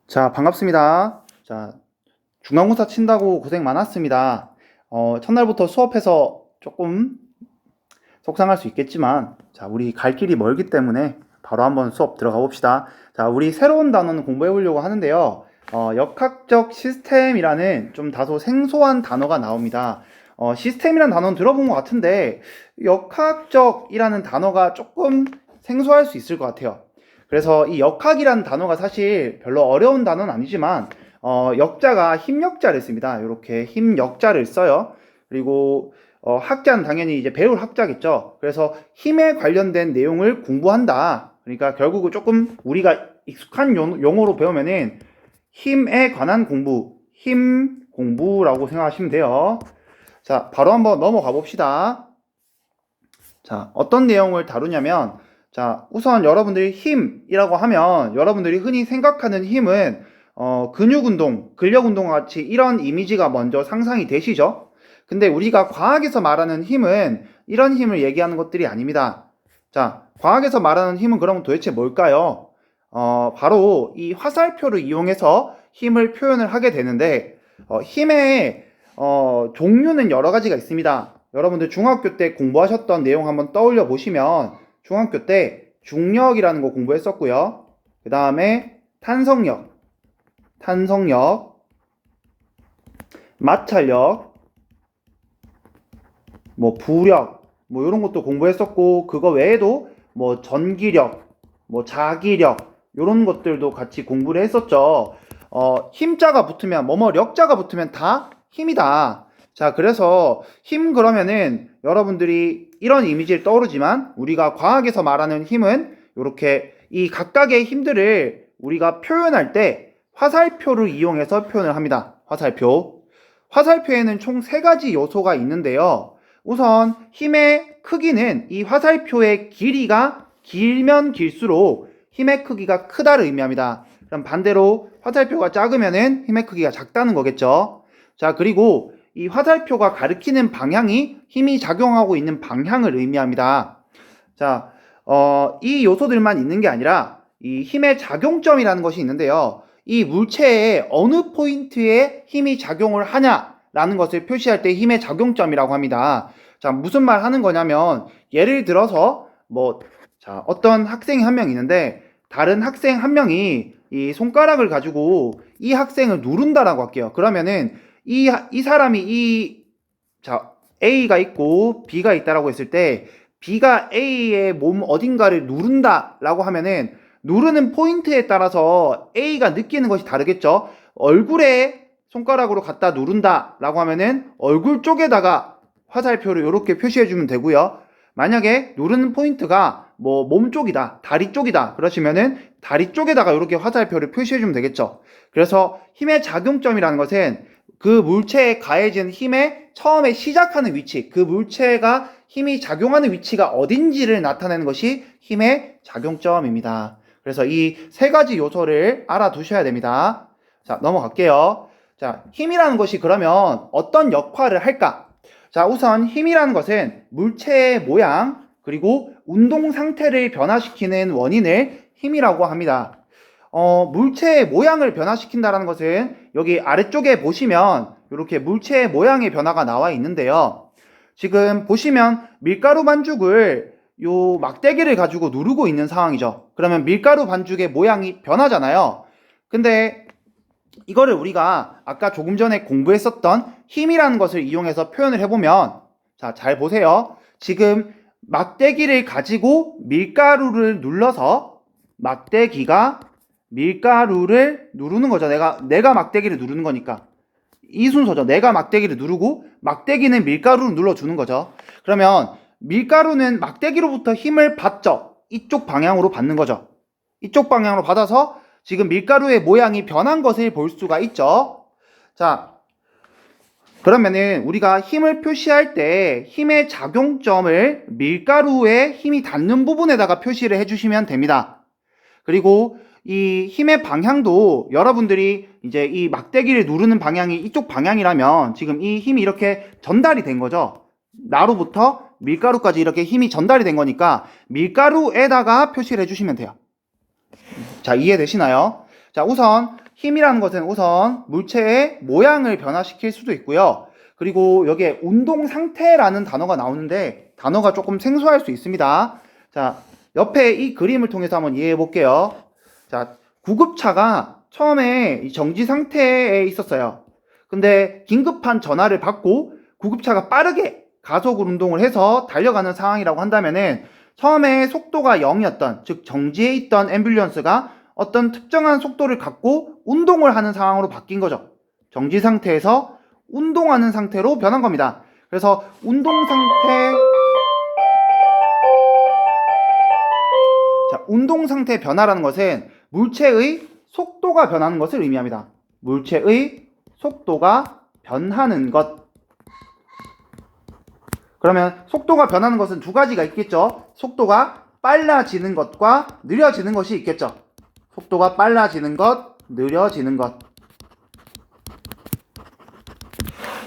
자, 반갑습니다. 자, 중간고사 친다고 고생 많았습니다. 첫날부터 수업해서 조금 속상할 수 있겠지만, 자, 우리 갈 길이 멀기 때문에 바로 한번 수업 들어가 봅시다. 자, 우리 새로운 단어는 공부해 보려고 하는데요. 역학적 시스템이라는 좀 다소 생소한 단어가 나옵니다. 시스템이라는 단어는 들어본 것 같은데, 역학적이라는 단어가 조금 생소할 수 있을 것 같아요. 그래서 이 역학이라는 단어가 사실 별로 어려운 단어는 아니지만, 역자가 힘역자를 씁니다. 이렇게 힘역자를 써요. 그리고 학자는 당연히 이제 배울 학자겠죠. 그래서 힘에 관련된 내용을 공부한다. 그러니까 결국은 조금 우리가 익숙한 용어로 배우면은 힘에 관한 공부, 힘 공부라고 생각하시면 돼요. 자, 바로 한번 넘어가 봅시다. 자, 어떤 내용을 다루냐면, 자, 우선 여러분들이 힘이라고 하면 여러분들이 흔히 생각하는 힘은 근육운동, 근력운동 같이 이런 이미지가 먼저 상상이 되시죠? 근데 우리가 과학에서 말하는 힘은 이런 힘을 얘기하는 것들이 아닙니다. 자, 과학에서 말하는 힘은 그럼 도대체 뭘까요? 바로 이 화살표를 이용해서 힘을 표현을 하게 되는데, 힘의 종류는 여러 가지가 있습니다. 여러분들 중학교 때 공부하셨던 내용 한번 떠올려 보시면 중학교 때 중력이라는 거 공부했었고요. 그 다음에 탄성력, 마찰력, 뭐 부력, 뭐 이런 것도 공부했었고, 그거 외에도 뭐 전기력, 뭐 자기력 이런 것들도 같이 공부를 했었죠. 힘자가 붙으면 뭐뭐력자가 붙으면 다 힘이다. 자, 그래서 힘 그러면은 여러분들이 이런 이미지를 떠오르지만 우리가 과학에서 말하는 힘은 이렇게 이 각각의 힘들을 우리가 표현할 때 화살표를 이용해서 표현을 합니다. 화살표에는 총 3가지 요소가 있는데요. 우선 힘의 크기는 이 화살표의 길이가 길면 길수록 힘의 크기가 크다를 의미합니다. 그럼 반대로 화살표가 작으면은 힘의 크기가 작다는 거겠죠. 자, 그리고 이 화살표가 가리키는 방향이 힘이 작용하고 있는 방향을 의미합니다. 자, 이 요소들만 있는 게 아니라 이 힘의 작용점이라는 것이 있는데요. 이 물체의 어느 포인트에 힘이 작용을 하냐라는 것을 표시할 때 힘의 작용점이라고 합니다. 자, 무슨 말 하는 거냐면 예를 들어서 자, 어떤 학생이 한 명 있는데 다른 학생 한 명이 이 손가락을 가지고 이 학생을 누른다라고 할게요. 그러면은 이 사람이 자, A가 있고 B가 있다라고 했을 때 B가 A의 몸 어딘가를 누른다라고 하면은 누르는 포인트에 따라서 A가 느끼는 것이 다르겠죠. 얼굴에 손가락으로 갖다 누른다라고 하면은 얼굴 쪽에다가 화살표를 이렇게 표시해 주면 되고요. 만약에 누르는 포인트가 뭐 몸 쪽이다, 다리 쪽이다 그러시면은 다리 쪽에다가 이렇게 화살표를 표시해 주면 되겠죠. 그래서 힘의 작용점이라는 것은 그 물체에 가해진 힘의 처음에 시작하는 위치, 그 물체가 힘이 작용하는 위치가 어딘지를 나타내는 것이 힘의 작용점입니다. 그래서 이 3가지 요소를 알아두셔야 됩니다. 자, 넘어갈게요. 자, 힘이라는 것이 그러면 어떤 역할을 할까? 자, 우선 힘이라는 것은 물체의 모양, 그리고 운동 상태를 변화시키는 원인을 힘이라고 합니다. 물체의 모양을 변화시킨다는 것은 여기 아래쪽에 보시면 이렇게 물체의 모양의 변화가 나와 있는데요. 지금 보시면 밀가루 반죽을 요 막대기를 가지고 누르고 있는 상황이죠. 그러면 밀가루 반죽의 모양이 변하잖아요. 근데 이거를 우리가 아까 조금 전에 공부했었던 힘이라는 것을 이용해서 표현을 해보면, 자, 잘 보세요. 지금 막대기를 가지고 밀가루를 눌러서 막대기가 밀가루를 누르는 거죠. 내가 막대기를 누르는 거니까. 이 순서죠. 내가 막대기를 누르고 막대기는 밀가루를 눌러주는 거죠. 그러면 밀가루는 막대기로부터 힘을 받죠. 이쪽 방향으로 받는 거죠. 이쪽 방향으로 받아서 지금 밀가루의 모양이 변한 것을 볼 수가 있죠. 자, 그러면은 우리가 힘을 표시할 때 힘의 작용점을 밀가루에 힘이 닿는 부분에다가 표시를 해주시면 됩니다. 그리고 이 힘의 방향도 여러분들이 이제 이 막대기를 누르는 방향이 이쪽 방향이라면 지금 이 힘이 이렇게 전달이 된 거죠. 나로부터 밀가루까지 이렇게 힘이 전달이 된 거니까 밀가루에다가 표시를 해주시면 돼요. 자, 이해되시나요? 자, 우선 힘이라는 것은 우선 물체의 모양을 변화시킬 수도 있고요. 그리고 여기에 운동 상태라는 단어가 나오는데 단어가 조금 생소할 수 있습니다. 자, 옆에 이 그림을 통해서 한번 이해해 볼게요. 자, 구급차가 처음에 이 정지 상태에 있었어요. 근데 긴급한 전화를 받고 구급차가 빠르게 가속 운동을 해서 달려가는 상황이라고 한다면은 처음에 속도가 0이었던, 즉 정지해 있던 앰뷸런스가 어떤 특정한 속도를 갖고 운동을 하는 상황으로 바뀐 거죠. 정지 상태에서 운동하는 상태로 변한 겁니다. 그래서 운동 상태 변화라는 것은 물체의 속도가 변하는 것을 의미합니다. 물체의 속도가 변하는 것. 그러면 속도가 변하는 것은 두 가지가 있겠죠. 속도가 빨라지는 것과 느려지는 것이 있겠죠. 속도가 빨라지는 것, 느려지는 것.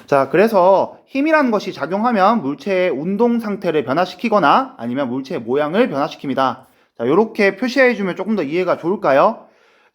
자, 그래서 힘이라는 것이 작용하면 물체의 운동 상태를 변화시키거나 아니면 물체의 모양을 변화시킵니다. 자, 이렇게 표시해주면 조금 더 이해가 좋을까요?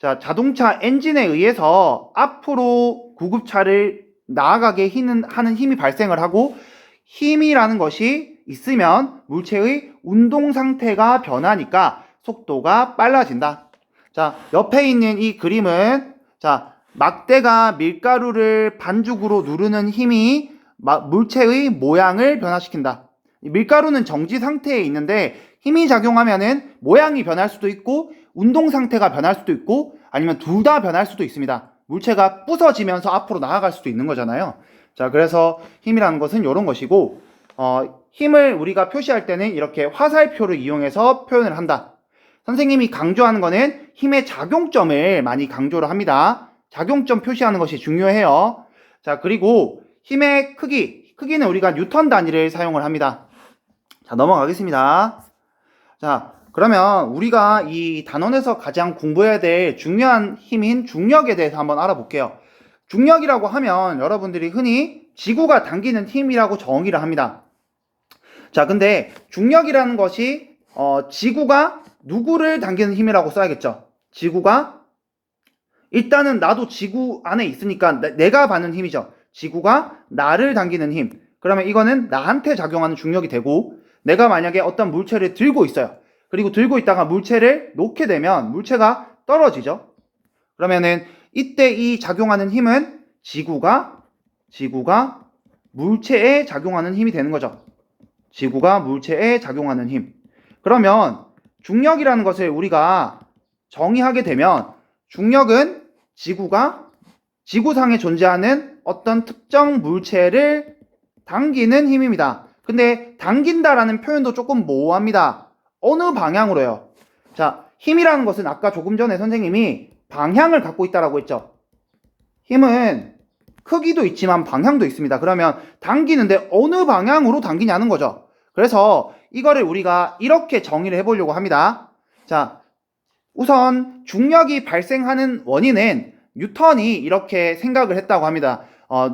자, 자동차 엔진에 의해서 앞으로 구급차를 나아가게 하는 힘이 발생을 하고 힘이라는 것이 있으면 물체의 운동 상태가 변하니까 속도가 빨라진다. 자, 옆에 있는 이 그림은 자, 막대가 밀가루를 반죽으로 누르는 힘이 물체의 모양을 변화시킨다. 밀가루는 정지 상태에 있는데 힘이 작용하면은 모양이 변할 수도 있고 운동 상태가 변할 수도 있고 아니면 둘 다 변할 수도 있습니다. 물체가 부서지면서 앞으로 나아갈 수도 있는 거잖아요. 자, 그래서 힘이라는 것은 이런 것이고 힘을 우리가 표시할 때는 이렇게 화살표를 이용해서 표현을 한다. 선생님이 강조하는 거는 힘의 작용점을 많이 강조를 합니다. 작용점 표시하는 것이 중요해요. 자, 그리고 힘의 크기는 우리가 뉴턴 단위를 사용을 합니다. 자, 넘어가겠습니다. 자, 그러면 우리가 이 단원에서 가장 공부해야 될 중요한 힘인 중력에 대해서 한번 알아볼게요. 중력이라고 하면 여러분들이 흔히 지구가 당기는 힘이라고 정의를 합니다. 자, 근데 중력이라는 것이 지구가 누구를 당기는 힘이라고 써야겠죠. 지구가 일단은 나도 지구 안에 있으니까 내가 받는 힘이죠. 지구가 나를 당기는 힘. 그러면 이거는 나한테 작용하는 중력이 되고 내가 만약에 어떤 물체를 들고 있어요. 그리고 들고 있다가 물체를 놓게 되면 물체가 떨어지죠. 그러면은 이때 이 작용하는 힘은 지구가 물체에 작용하는 힘이 되는 거죠. 지구가 물체에 작용하는 힘. 그러면 중력이라는 것을 우리가 정의하게 되면 중력은 지구가 지구상에 존재하는 어떤 특정 물체를 당기는 힘입니다. 근데 당긴다라는 표현도 조금 모호합니다. 어느 방향으로요? 자, 힘이라는 것은 아까 조금 전에 선생님이 방향을 갖고 있다라고 했죠. 힘은 크기도 있지만 방향도 있습니다. 그러면 당기는데 어느 방향으로 당기냐는 거죠. 그래서 이거를 우리가 이렇게 정의를 해보려고 합니다. 자, 우선 중력이 발생하는 원인은 뉴턴이 이렇게 생각을 했다고 합니다.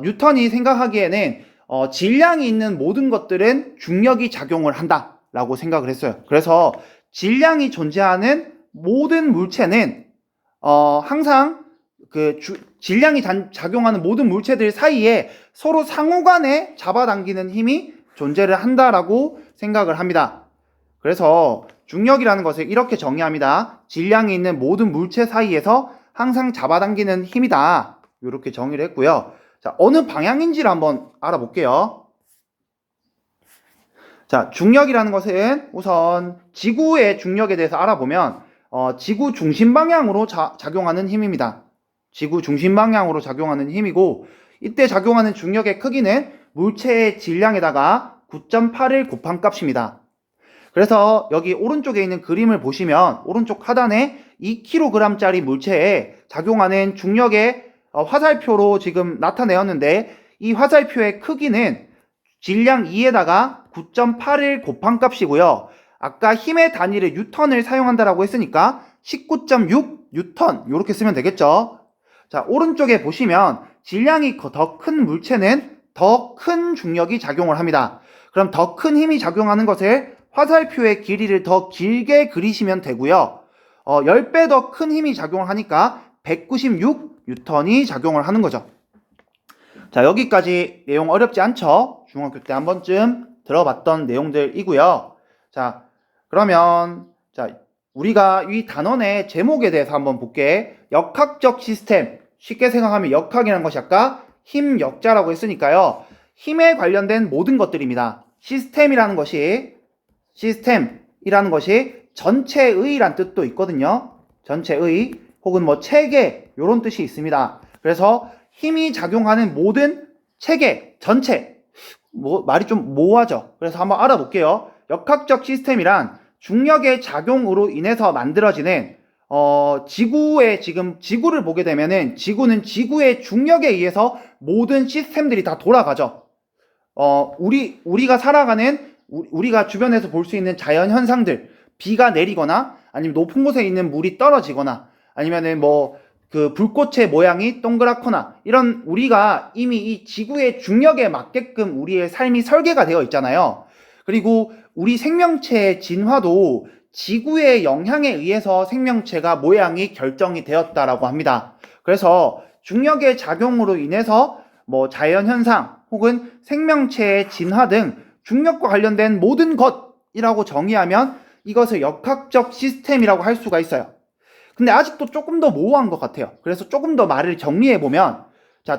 뉴턴이 생각하기에는 질량이 있는 모든 것들은 중력이 작용을 한다라고 생각을 했어요. 그래서 질량이 존재하는 모든 물체는 항상 질량이 작용하는 모든 물체들 사이에 서로 상호간에 잡아당기는 힘이 존재를 한다라고 생각을 합니다. 그래서 중력이라는 것을 이렇게 정의합니다. 질량이 있는 모든 물체 사이에서 항상 잡아당기는 힘이다. 이렇게 정의를 했고요. 자, 어느 방향인지를 한번 알아볼게요. 자, 중력이라는 것은 우선 지구의 중력에 대해서 알아보면 지구 중심 방향으로 작용하는 힘입니다. 지구 중심 방향으로 작용하는 힘이고 이때 작용하는 중력의 크기는 물체의 질량에다가 9.8을 곱한 값입니다. 그래서 여기 오른쪽에 있는 그림을 보시면 오른쪽 하단에 2kg짜리 물체에 작용하는 중력의 화살표로 지금 나타내었는데 이 화살표의 크기는 질량 2에다가 9.8을 곱한 값이고요. 아까 힘의 단위를 뉴턴을 사용한다라고 했으니까 19.6 뉴턴 이렇게 쓰면 되겠죠. 자, 오른쪽에 보시면 질량이 더 큰 물체는 더 큰 중력이 작용을 합니다. 그럼 더 큰 힘이 작용하는 것을 화살표의 길이를 더 길게 그리시면 되고요. 10배 더 큰 힘이 작용을 하니까 196 뉴턴이 작용을 하는 거죠. 자, 여기까지 내용 어렵지 않죠? 중학교 때 한 번쯤 들어봤던 내용들이고요. 자, 그러면 우리가 이 단원의 제목에 대해서 한번 볼게. 역학적 시스템. 쉽게 생각하면 역학이라는 것이 아까 힘 역자라고 했으니까요. 힘에 관련된 모든 것들입니다. 시스템이라는 것이 전체의란 뜻도 있거든요. 전체의 혹은 뭐 체계 이런 뜻이 있습니다. 그래서 힘이 작용하는 모든 체계, 전체. 말이 좀 모호하죠. 그래서 한번 알아볼게요. 역학적 시스템이란 중력의 작용으로 인해서 만들어지는 지구를 보게 되면은 지구는 지구의 중력에 의해서 모든 시스템들이 다 돌아가죠. 우리가 살아가는 우리가 주변에서 볼 수 있는 자연 현상들, 비가 내리거나 아니면 높은 곳에 있는 물이 떨어지거나 아니면은 그 불꽃의 모양이 동그랗거나 이런 우리가 이미 이 지구의 중력에 맞게끔 우리의 삶이 설계가 되어 있잖아요. 그리고 우리 생명체의 진화도 지구의 영향에 의해서 생명체가 모양이 결정이 되었다라고 합니다. 그래서 중력의 작용으로 인해서 자연현상 혹은 생명체의 진화 등 중력과 관련된 모든 것이라고 정의하면 이것을 역학적 시스템이라고 할 수가 있어요. 근데 아직도 조금 더 모호한 것 같아요. 그래서 조금 더 말을 정리해보면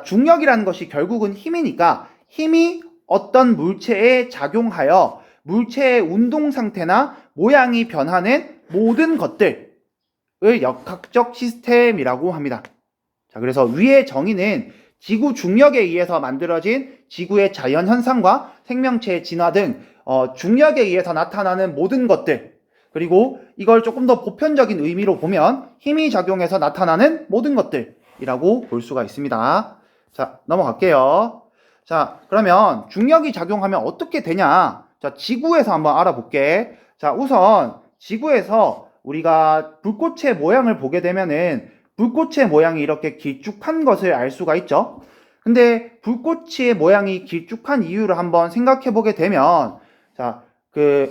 중력이라는 것이 결국은 힘이니까 힘이 어떤 물체에 작용하여 물체의 운동 상태나 모양이 변하는 모든 것들을 역학적 시스템이라고 합니다. 자, 그래서 위의 정의는 지구 중력에 의해서 만들어진 지구의 자연 현상과 생명체의 진화 등 중력에 의해서 나타나는 모든 것들, 그리고 이걸 조금 더 보편적인 의미로 보면 힘이 작용해서 나타나는 모든 것들이라고 볼 수가 있습니다. 자, 넘어갈게요. 자, 그러면 중력이 작용하면 어떻게 되냐? 자, 지구에서 한번 알아볼게. 자, 우선 지구에서 우리가 불꽃의 모양을 보게 되면은 불꽃의 모양이 이렇게 길쭉한 것을 알 수가 있죠. 근데 불꽃의 모양이 길쭉한 이유를 한번 생각해 보게 되면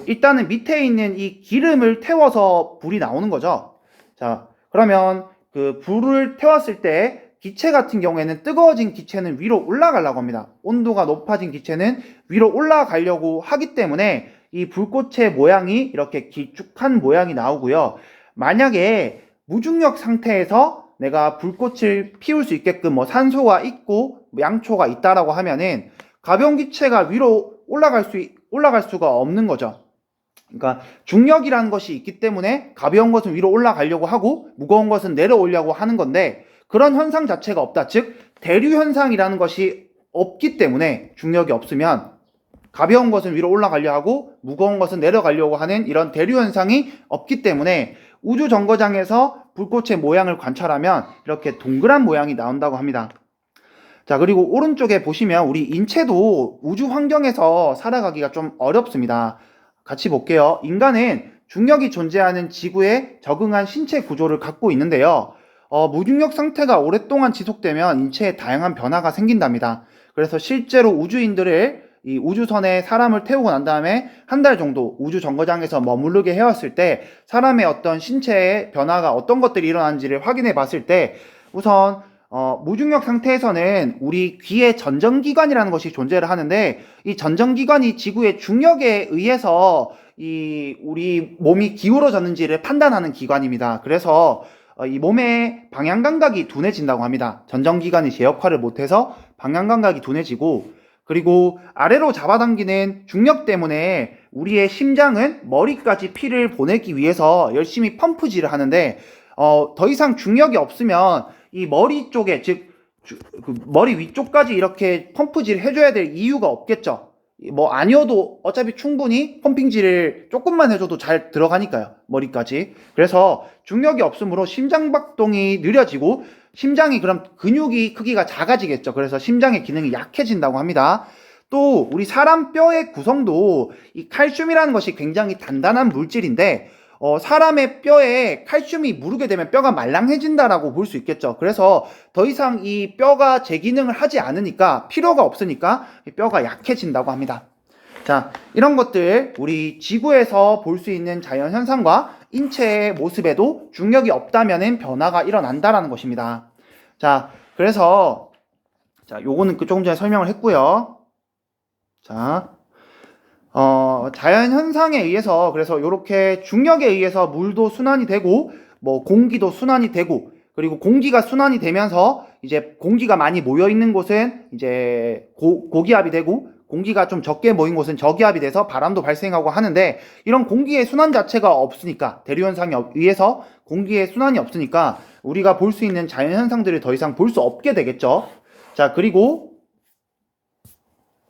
일단은 밑에 있는 이 기름을 태워서 불이 나오는 거죠. 자, 그러면 그 불을 태웠을 때 기체 같은 경우에는 뜨거워진 기체는 위로 올라가려고 합니다. 온도가 높아진 기체는 위로 올라가려고 하기 때문에 이 불꽃의 모양이 이렇게 길쭉한 모양이 나오고요. 만약에 무중력 상태에서 내가 불꽃을 피울 수 있게끔 산소가 있고 양초가 있다라고 하면은 가벼운 기체가 위로 올라갈 수가 없는 거죠. 그러니까 중력이라는 것이 있기 때문에 가벼운 것은 위로 올라가려고 하고 무거운 것은 내려오려고 하는 건데 그런 현상 자체가 없다. 즉 대류 현상이라는 것이 없기 때문에 중력이 없으면 가벼운 것은 위로 올라가려고 하고 무거운 것은 내려가려고 하는 이런 대류 현상이 없기 때문에 우주 정거장에서 불꽃의 모양을 관찰하면 이렇게 동그란 모양이 나온다고 합니다. 자, 그리고 오른쪽에 보시면 우리 인체도 우주 환경에서 살아가기가 좀 어렵습니다. 같이 볼게요. 인간은 중력이 존재하는 지구에 적응한 신체 구조를 갖고 있는데요. 무중력 상태가 오랫동안 지속되면 인체에 다양한 변화가 생긴답니다. 그래서 실제로 우주인들을 이 우주선에 사람을 태우고 난 다음에 한 달 정도 우주 정거장에서 머무르게 해왔을 때 사람의 어떤 신체의 변화가 어떤 것들이 일어나는지를 확인해 봤을 때 우선 무중력 상태에서는 우리 귀에 전정기관이라는 것이 존재를 하는데 이 전정기관이 지구의 중력에 의해서 우리 몸이 기울어졌는지를 판단하는 기관입니다. 그래서 이 몸의 방향 감각이 둔해진다고 합니다. 전정기관이 제 역할을 못해서 방향 감각이 둔해지고 그리고 아래로 잡아당기는 중력 때문에 우리의 심장은 머리까지 피를 보내기 위해서 열심히 펌프질을 하는데 더 이상 중력이 없으면 이 머리 쪽에 즉 머리 위쪽까지 이렇게 펌프질 해줘야 될 이유가 없겠죠. 아니어도 어차피 충분히 펌핑질을 조금만 해줘도 잘 들어가니까요. 머리까지. 그래서 중력이 없으므로 심장박동이 느려지고 심장이 그럼 근육이 크기가 작아지겠죠. 그래서 심장의 기능이 약해진다고 합니다. 또 우리 사람 뼈의 구성도 이 칼슘이라는 것이 굉장히 단단한 물질인데 사람의 뼈에 칼슘이 무르게 되면 뼈가 말랑해진다라고 볼 수 있겠죠. 그래서 더 이상 이 뼈가 제 기능을 하지 않으니까 필요가 없으니까 뼈가 약해진다고 합니다. 자, 이런 것들 우리 지구에서 볼 수 있는 자연현상과 인체의 모습에도 중력이 없다면 변화가 일어난다라는 것입니다. 자, 그래서 요거는 조금 전에 설명을 했고요. 자, 자연 현상에 의해서 그래서 요렇게 중력에 의해서 물도 순환이 되고 뭐 공기도 순환이 되고 그리고 공기가 순환이 되면서 이제 공기가 많이 모여 있는 곳은 이제 고기압이 되고 공기가 좀 적게 모인 곳은 저기압이 돼서 바람도 발생하고 하는데 이런 공기의 순환 자체가 없으니까 대류 현상에 의해서 공기의 순환이 없으니까 우리가 볼 수 있는 자연 현상들을 더 이상 볼 수 없게 되겠죠. 자, 그리고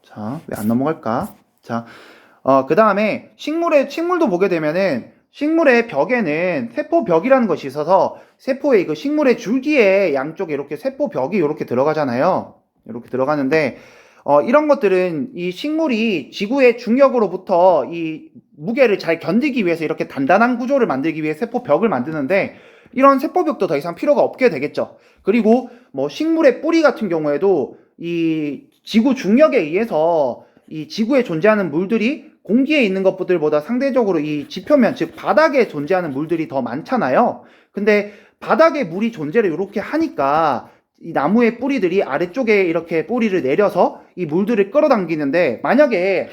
자, 왜 안 넘어갈까? 자, 그 다음에 식물도 보게 되면은 식물의 벽에는 세포벽이라는 것이 있어서 세포의 그 식물의 줄기에 양쪽에 이렇게 세포벽이 이렇게 들어가잖아요. 이렇게 들어가는데 이런 것들은 이 식물이 지구의 중력으로부터 이 무게를 잘 견디기 위해서 이렇게 단단한 구조를 만들기 위해 세포벽을 만드는데 이런 세포벽도 더 이상 필요가 없게 되겠죠. 그리고 뭐 식물의 뿌리 같은 경우에도 이 지구 중력에 의해서 이 지구에 존재하는 물들이 공기에 있는 것들보다 상대적으로 이 지표면 즉 바닥에 존재하는 물들이 더 많잖아요. 근데 바닥에 물이 존재를 이렇게 하니까 이 나무의 뿌리들이 아래쪽에 이렇게 뿌리를 내려서 이 물들을 끌어당기는데 만약에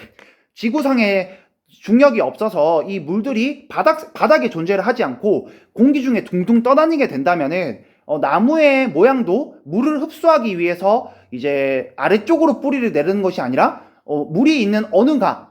지구상에 중력이 없어서 이 물들이 바닥에 존재를 하지 않고 공기 중에 둥둥 떠다니게 된다면은 나무의 모양도 물을 흡수하기 위해서 이제 아래쪽으로 뿌리를 내리는 것이 아니라 물이 있는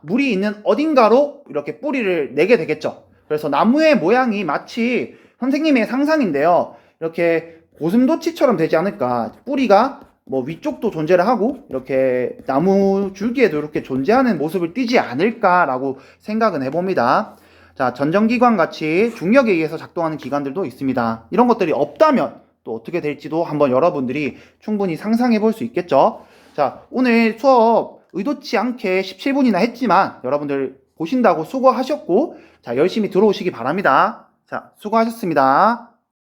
물이 있는 어딘가로 이렇게 뿌리를 내게 되겠죠. 그래서 나무의 모양이 마치 선생님의 상상인데요. 이렇게 고슴도치처럼 되지 않을까. 뿌리가 뭐 위쪽도 존재를 하고 이렇게 나무 줄기에도 이렇게 존재하는 모습을 띠지 않을까라고 생각은 해봅니다. 자, 전정기관 같이 중력에 의해서 작동하는 기관들도 있습니다. 이런 것들이 없다면 또 어떻게 될지도 한번 여러분들이 충분히 상상해 볼 수 있겠죠. 자, 오늘 수업 의도치 않게 17분이나 했지만 여러분들 보신다고 수고하셨고 자, 열심히 들어오시기 바랍니다. 자, 수고하셨습니다.